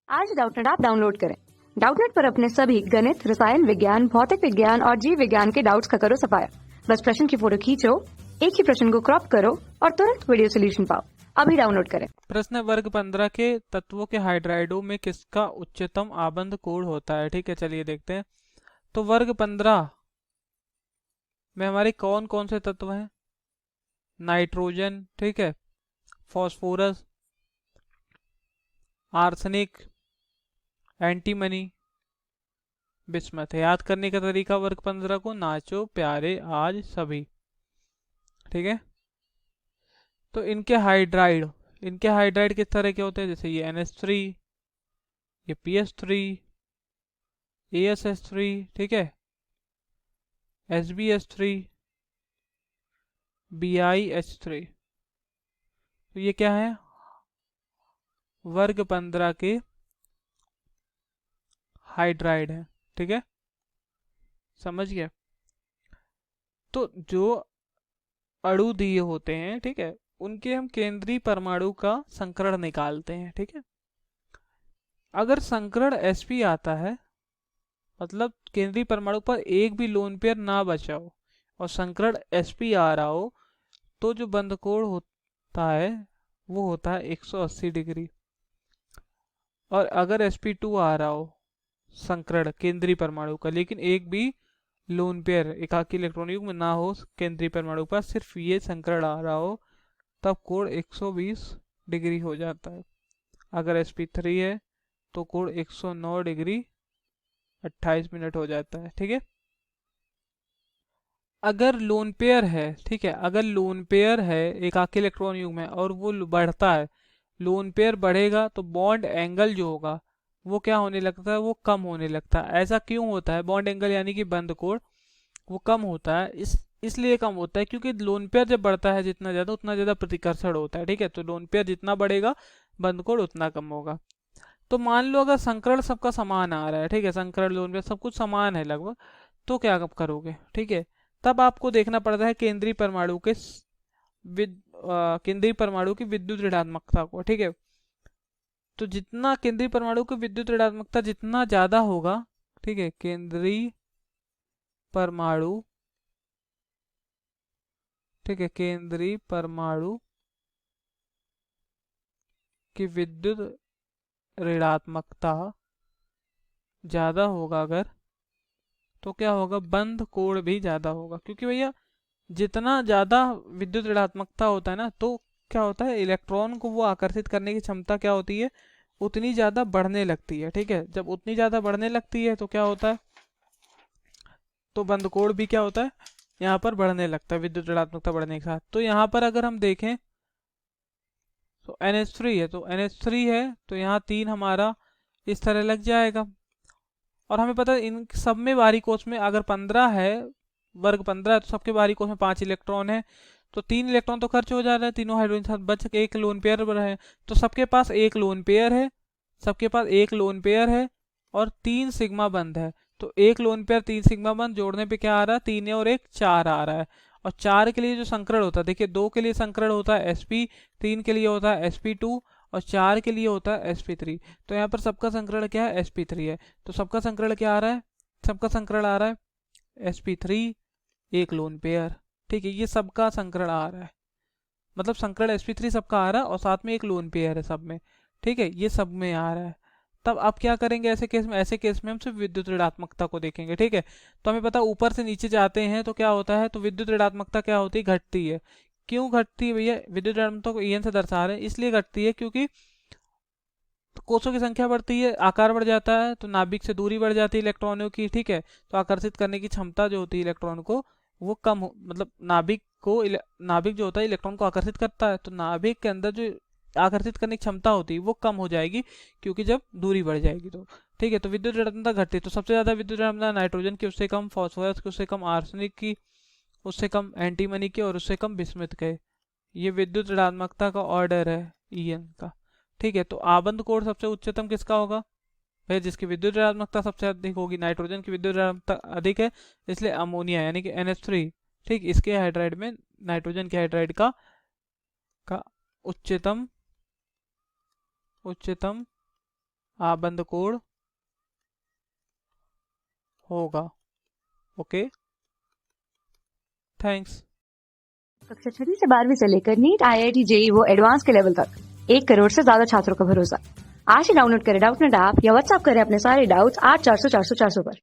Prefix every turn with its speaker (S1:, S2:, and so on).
S1: आज Doubtnut app download करें। Doubtnut पर अपने सभी गणित, रसायन विज्ञान, भौतिक विज्ञान और जीव विज्ञान के डाउट्स का करो सफाया। बस प्रश्न की फोटो खींचो, एक ही प्रश्न को क्रॉप करो और तुरंत वीडियो सोल्यूशन पाओ। अभी डाउनलोड करें।
S2: प्रश्न वर्ग 15 के तत्वों के हाइड्राइडों में किसका उच्चतम आबंध कोण होता है। ठीक है, चलिए देखते हैं। तो वर्ग 15 में हमारे कौन कौन से तत्व हैं? नाइट्रोजन, ठीक है, फॉस्फोरस, आर्सेनिक, एंटीमनी, बिस्मथ है। याद करने का तरीका वर्ग 15 को, नाचो प्यारे आज सभी। ठीक है, तो इनके हाइड्राइड किस तरह के होते हैं? जैसे ये NH3, ये PS3, ASH3, ठीक है, SbH3, BiH3। तो ये क्या है? वर्ग 15 के हाइड्राइड है। ठीक है, समझ गया। तो जो अणु दिए होते हैं, ठीक है, उनके हम केंद्रीय परमाणु का संकरण निकालते हैं। ठीक है, अगर संकरण sp आता है, मतलब केंद्रीय परमाणु पर एक भी लोन पेयर ना बचा हो और संकरण sp आ रहा हो, तो जो बंध कोण होता है वो होता है 180 डिग्री। और अगर sp2 आ रहा हो संकरण केंद्रीय परमाणु का, लेकिन एक भी लोन पेयर एकाकी इलेक्ट्रॉन युग्म ना हो केंद्रीय परमाणु पर, सिर्फ ये संकरण आ रहा हो, तब कोण 120 डिग्री हो जाता है। अगर sp3 है तो कोण 109 डिग्री 28 मिनट हो जाता है। ठीक है, अगर लोन पेयर है, ठीक है, अगर लोन पेयर है एकाकी इलेक्ट्रॉन युग्म है और वो बढ़ता है, लोन पेयर बढ़ेगा तो बॉन्ड एंगल जो होगा वो क्या होने लगता है? वो कम होने लगता है। ऐसा क्यों होता है? बॉन्ड एंगल यानी कि बंध कोण वो कम होता है, इसलिए कम होता है क्योंकि लोन पेयर जब बढ़ता है जितना ज़्यादा, उतना ज़्यादा प्रतिकर्षण होता है। ठीक है, तो लोन पेयर जितना बढ़ेगा बंध कोण उतना कम होगा। तो मान लो अगर संकरण सबका समान आ रहा है, ठीक है, संकरण लोन पेयर सब कुछ समान है लगभग, तो क्या करोगे? ठीक है, तब आपको देखना पड़ता है केंद्रीय परमाणु के केंद्रीय परमाणु की विद्युत ऋणात्मकता को। ठीक है, तो जितना केंद्रीय परमाणु की विद्युत ऋणात्मकता जितना ज्यादा होगा, ठीक है, केंद्रीय परमाणु, ठीक है, केंद्रीय परमाणु की विद्युत ऋणात्मकता ज्यादा होगा अगर, तो क्या होगा? बंध कोण भी ज्यादा होगा, क्योंकि भैया जितना ज्यादा विद्युत ऋणात्मकता होता है ना, तो क्या होता है, इलेक्ट्रॉन को वो आकर्षित करने की क्षमता क्या होती है? उतनी ज्यादा बढ़ने लगती है। ठीक है, जब उतनी ज्यादा बढ़ने लगती है तो क्या होता है? तो बंध कोण भी क्या होता है? यहाँ पर बढ़ने लगता है विद्युत ऋणात्मकता बढ़ने के साथ। तो यहाँ पर अगर हम देखें तो NH3 है, तो NH3 है तो यहाँ 3 हमारा इस तरह लग जाएगा। और हमें पता है इन सब में बाहरी कोष में अगर 15 है, वर्ग 15 है, तो सबके बाहरी कोष में 5 इलेक्ट्रॉन है, तो 3 इलेक्ट्रॉन तो खर्च हो जा रहा है तीनों हाइड्रोजन साथ, बच एक लोन पेयर है। तो सबके पास एक लोन पेयर है, सबके पास एक लोन पेयर है और 3 सिग्मा बंध है। तो एक लोन पेयर 3 सिग्मा बंध जोड़ने पे क्या आ रहा है? 3 और 1 4 आ रहा है। और 4 के लिए जो संकरण होता है, देखिए 2 के लिए संकरण होता है sp, 3 के लिए होता है sp2 और 4 के लिए होता है sp3। तो यहाँ पर सबका संकरण क्या है? sp3 है। तो सबका संकरण क्या आ रहा है? सबका संकरण आ रहा है sp3 एक लोन पेयर। ठीक है, ये सबका संकरण आ रहा है, मतलब संकरण sp3 सबका आ रहा है और साथ में एक लोन पेयर है सब में। ठीक है, ये सब में आ रहा है। तब आप क्या करेंगे ऐसे केस में? ऐसे केस में हम सिर्फ विद्युत ऋणात्मकता को देखेंगे। ठीक है, तो हमें पता ऊपर से नीचे जाते हैं तो क्या होता है? तो विद्युत ऋणात्मकता क्या होती है? घटती है। क्यों घटती है भैया? विद्युत ऋणात्मकता को En से दर्शा रहे हैं, इसलिए घटती है क्योंकि कोषों की संख्या बढ़ती है, आकार बढ़ जाता है, तो नाभिक से दूरी बढ़ जाती है इलेक्ट्रॉनों की। ठीक है, तो आकर्षित करने की क्षमता जो होती है इलेक्ट्रॉन को वो कम हो, मतलब नाभिक जो होता है इलेक्ट्रॉन को आकर्षित करता है, तो नाभिक के अंदर जो आकर्षित करने की क्षमता होती है वो कम हो जाएगी, क्योंकि जब दूरी बढ़ जाएगी तो। ठीक है, तो विद्युत ऋणात्मकता घटती है। तो सबसे ज्यादा विद्युत ऋणात्मकता नाइट्रोजन की, उससे कम फॉस्फोरस की, उससे कम आर्सेनिक की, उससे कम एंटीमनी की और उससे कम बिस्मिथ के। ये विद्युत ऋणात्मकता का ऑर्डर है En का। ठीक है, तो आबंध कोण सबसे उच्चतम किसका होगा? भाई जिसकी विद्युत ऋणात्मकता सबसे अधिक होगी, नाइट्रोजन की विद्युत ऋणात्मकता अधिक है, इसलिए अमोनिया यानी कि NH3, ठीक, इसके हाइड्राइड में नाइट्रोजन के हाइड्राइड का उच्चतम उच्चतम आबंद कोड होगा। Okay, thanks.
S1: कक्षा 6वीं से 12वीं से लेकर नीट, IIT, JEE वो एडवांस के लेवल तक 1 करोड़ से ज्यादा छात्रों का भरोसा। आज ही डाउनलोड करें डाउटनेट ऐप या व्हाट्सएप करें अपने सारे डाउट्स 8400 400 400 पर।